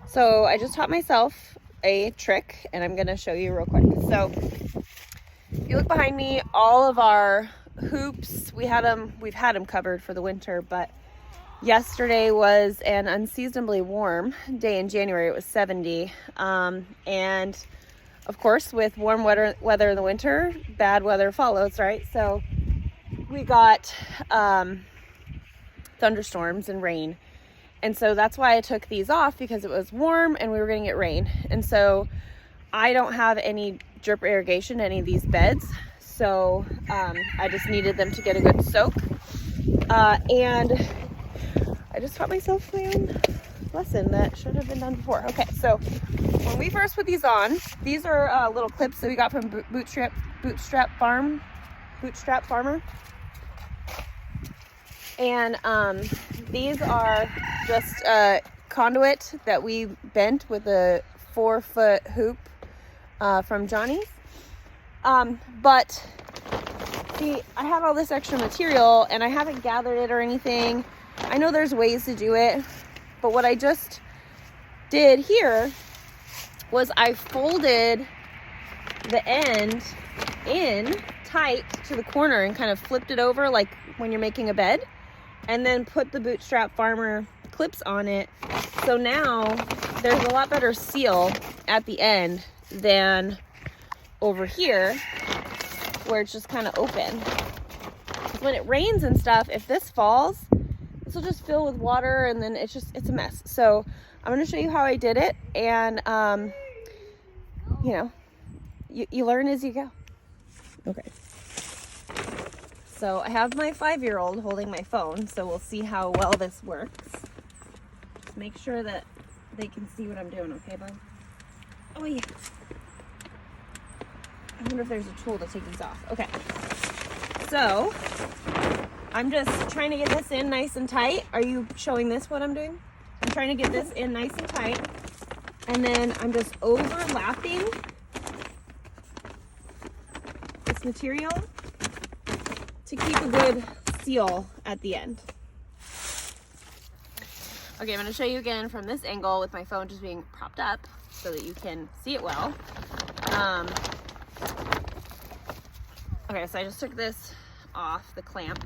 So I just taught myself a trick and I'm gonna show you real quick. So if you look behind me, all of our hoops, we've had them covered for the winter, but yesterday was an unseasonably warm day in January. It was 70. And of course, with warm weather in the winter, bad weather follows, right? So we got thunderstorms and rain. And so that's why I took these off, because it was warm and we were going to get rain. And so I don't have any drip irrigation in any of these beds. So I just needed them to get a good soak. And I just taught myself my own lesson that should have been done before. Okay, so when we first put these on, these are little clips that we got from Bootstrap Farmer. And these are just a conduit that we bent with a 4-foot hoop from Johnny's. But see, I had all this extra material and I haven't gathered it or anything. I know there's ways to do it, but what I just did here was I folded the end in tight to the corner and kind of flipped it over like when you're making a bed, and then put the Bootstrap Farmer clips on it. So now there's a lot better seal at the end than over here where it's just kind of open. Because when it rains and stuff, if this falls, this will just fill with water and then it's a mess. So I'm going to show you how I did it, and you know, you learn as you go. Okay. So I have my 5-year-old holding my phone, so we'll see how well this works. Just make sure that they can see what I'm doing, okay, bud? Oh yeah. I wonder if there's a tool to take these off. Okay. So I'm just trying to get this in nice and tight. Are you showing this what I'm doing? I'm trying to get this in nice and tight. And then I'm just overlapping this material to keep a good seal at the end. Okay, I'm going to show you again from this angle with my phone just being propped up so that you can see it well. Okay, so I just took this off the clamp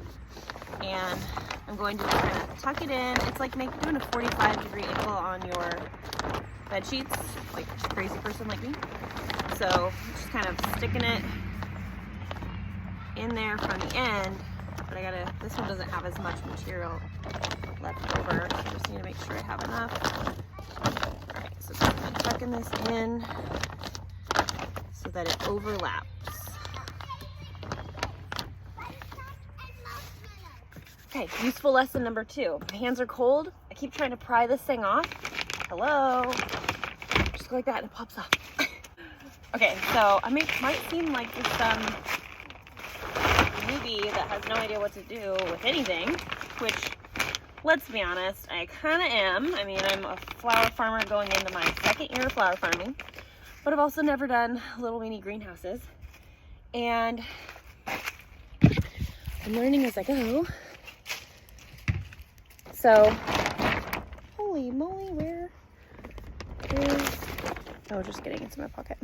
and I'm going to just kind of tuck it in. It's like doing a 45-degree angle on your bed sheets, like a crazy person like me. So just kind of sticking it in there from the end, but this one doesn't have as much material left over, so I just need to make sure I have enough. Alright, so just kind of tucking this in so that it overlaps. Okay, useful lesson number 2. My hands are cold. I keep trying to pry this thing off. Hello. Just go like that and it pops off. Okay, so I might seem like this newbie that has no idea what to do with anything, which, let's be honest, I kind of am. I mean, I'm a flower farmer going into my 2nd year of flower farming, but I've also never done little mini greenhouses, and I'm learning as I go. So, holy moly, where is, oh, just kidding, it's in my pocket.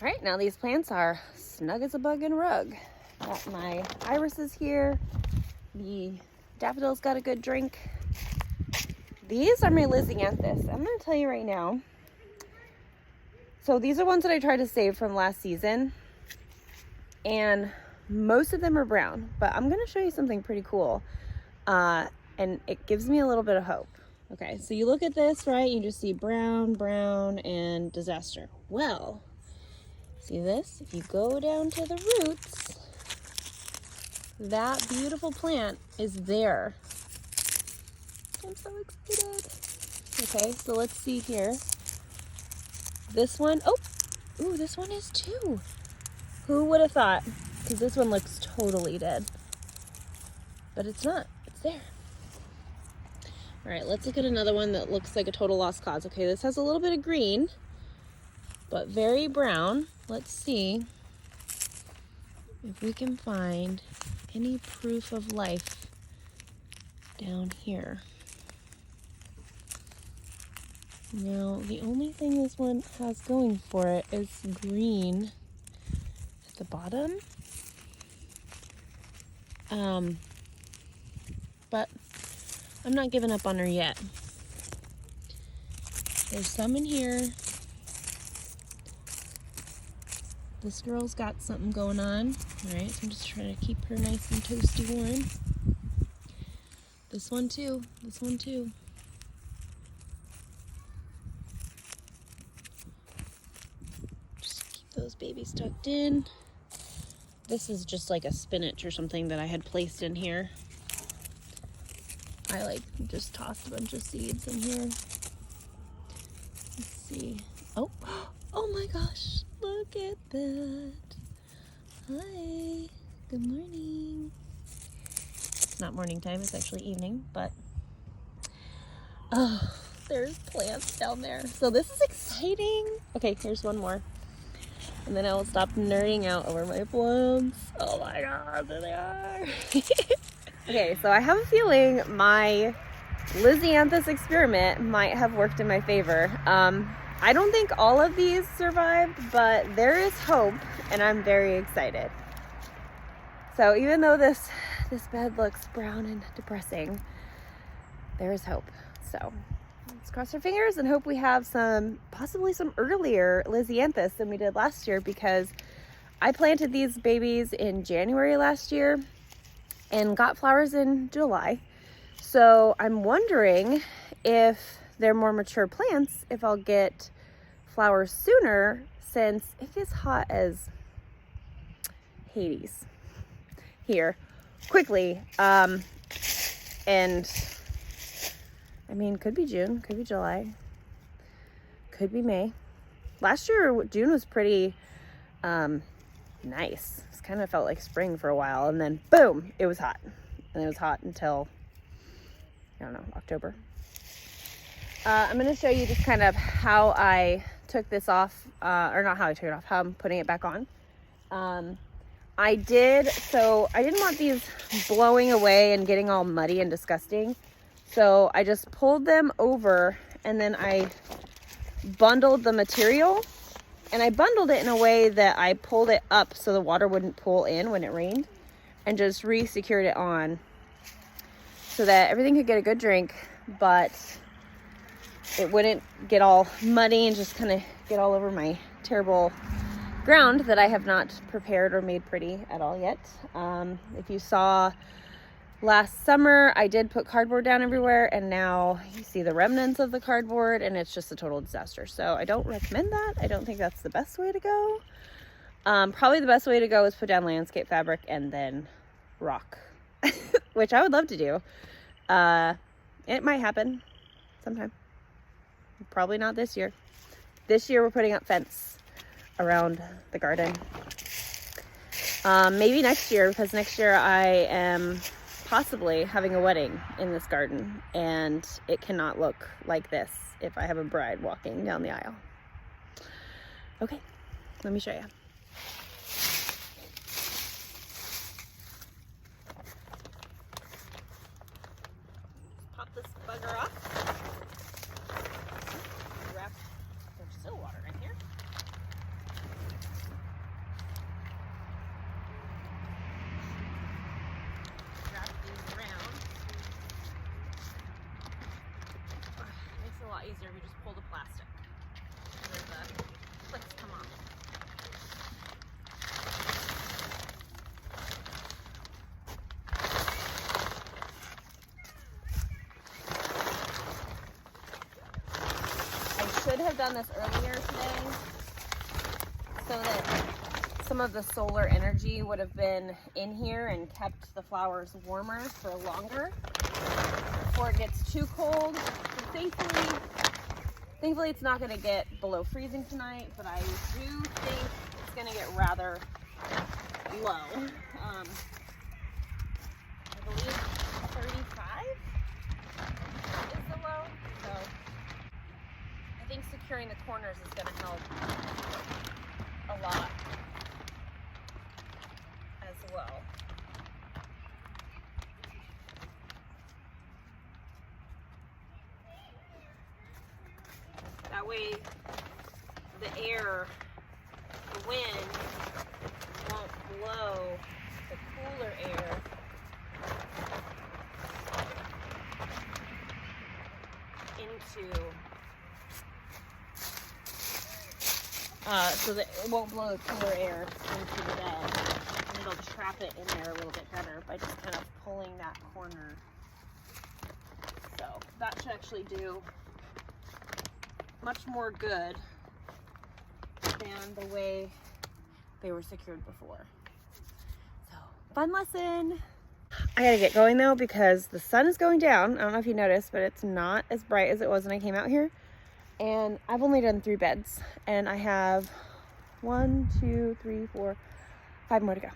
All right, now these plants are snug as a bug in a rug. Got my irises here. The daffodils got a good drink. These are my Lisianthus. I'm gonna tell you right now. So these are ones that I tried to save from last season, and most of them are brown, but I'm gonna show you something pretty cool. And it gives me a little bit of hope. Okay, so you look at this, right? You just see brown, brown, and disaster. Well, see this? If you go down to the roots, that beautiful plant is there. I'm so excited. Okay, so let's see here. This one, ooh, this one is too. Who would have thought? Because this one looks totally dead. But it's not, it's there. All right, let's look at another one that looks like a total lost cause. Okay, this has a little bit of green, but very brown. Let's see if we can find any proof of life down here. Now, the only thing this one has going for it is green at the bottom. But I'm not giving up on her yet. There's some in here. This girl's got something going on. All right, so I'm just trying to keep her nice and toasty warm. This one too, this one too. Just keep those babies tucked in. This is just like a spinach or something that I had placed in here. I like just tossed a bunch of seeds in here. Let's see. Oh, oh my gosh, look at that. Hi, good morning. It's not morning time, it's actually evening, but oh, there's plants down there. So this is exciting. Okay, here's one more. And then I will stop nerding out over my plants. Oh my God, there they are. Okay, so I have a feeling my Lisianthus experiment might have worked in my favor. I don't think all of these survived, but there is hope, and I'm very excited. So even though this bed looks brown and depressing, there is hope. So let's cross our fingers and hope we have possibly some earlier Lisianthus than we did last year, because I planted these babies in January last year and got flowers in July. So I'm wondering if they're more mature plants, if I'll get flowers sooner, since it gets hot as Hades here quickly. And I mean, could be June, could be July, could be May. Last year, June was pretty nice. It kind of felt like spring for a while, and then boom, it was hot. And it was hot until, I don't know, October. I'm going to show you just kind of how I took this off, or not how I took it off, how I'm putting it back on. I didn't want these blowing away and getting all muddy and disgusting. So I just pulled them over, and then I bundled the material, and I bundled it in a way that I pulled it up so the water wouldn't pool in when it rained, and just re-secured it on so that everything could get a good drink, but it wouldn't get all muddy and just kind of get all over my terrible ground that I have not prepared or made pretty at all yet. If you saw last summer, I did put cardboard down everywhere, and now you see the remnants of the cardboard, and it's just a total disaster. So I don't recommend that. I don't think that's the best way to go. Probably the best way to go is put down landscape fabric and then rock, which I would love to do. It might happen sometime. Probably not this year. This year we're putting up fence around the garden. Maybe next year, because next year I am possibly having a wedding in this garden, and it cannot look like this if I have a bride walking down the aisle. Okay, let me show you. Pop this bugger off. Wrap, there's still water in here. Wrap these around. Makes it a lot easier if you just pull the plastic. Where the clicks come off. I should have done this earlier today so that some of the solar energy would have been in here and kept the flowers warmer for longer before it gets too cold. So thankfully it's not going to get below freezing tonight, but I do think it's going to get rather low. I believe 35 is so low. So I think securing the corners is going to help a lot as well. That way the air, the wind won't blow the cooler air into, so that it won't blow the cooler air into the bed. And it'll trap it in there a little bit better by just kind of pulling that corner. So that should actually do much more good than the way they were secured before. So, fun lesson. I gotta get going though because the sun is going down. I don't know if you noticed, but it's not as bright as it was when I came out here. And I've only done 3 beds and I have 1, 2, 3, 4, 5 more to go.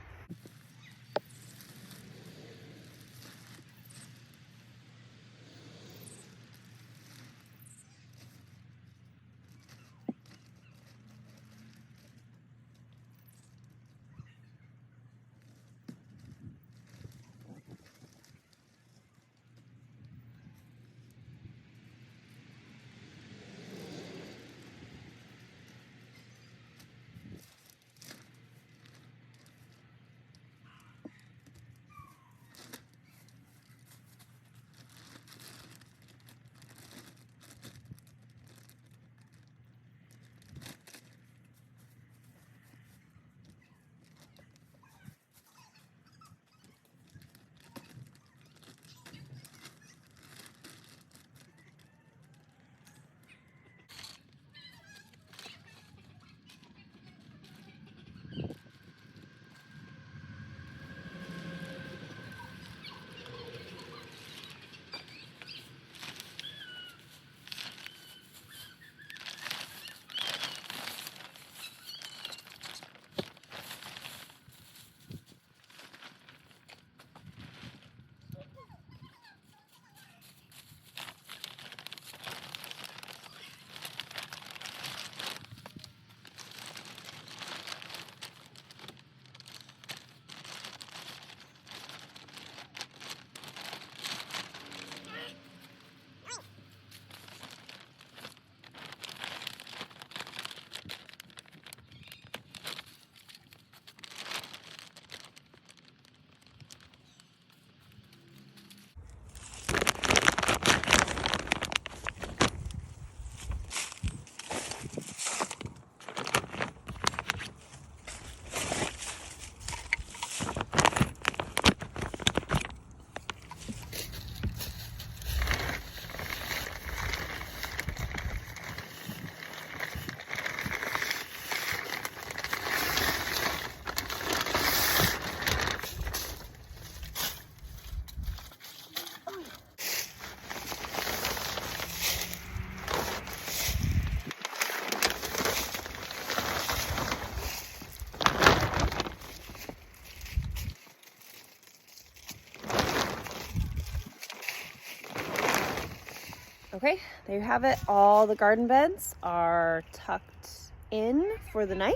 Okay, there you have it. All the garden beds are tucked in for the night.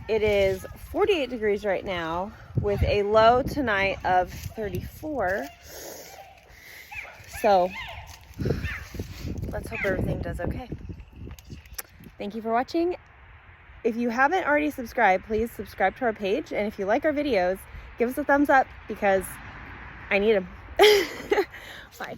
It is 48 degrees right now with a low tonight of 34. So let's hope everything does okay. Thank you for watching. If you haven't already subscribed, please subscribe to our page. And if you like our videos, give us a thumbs up because I need them. Bye.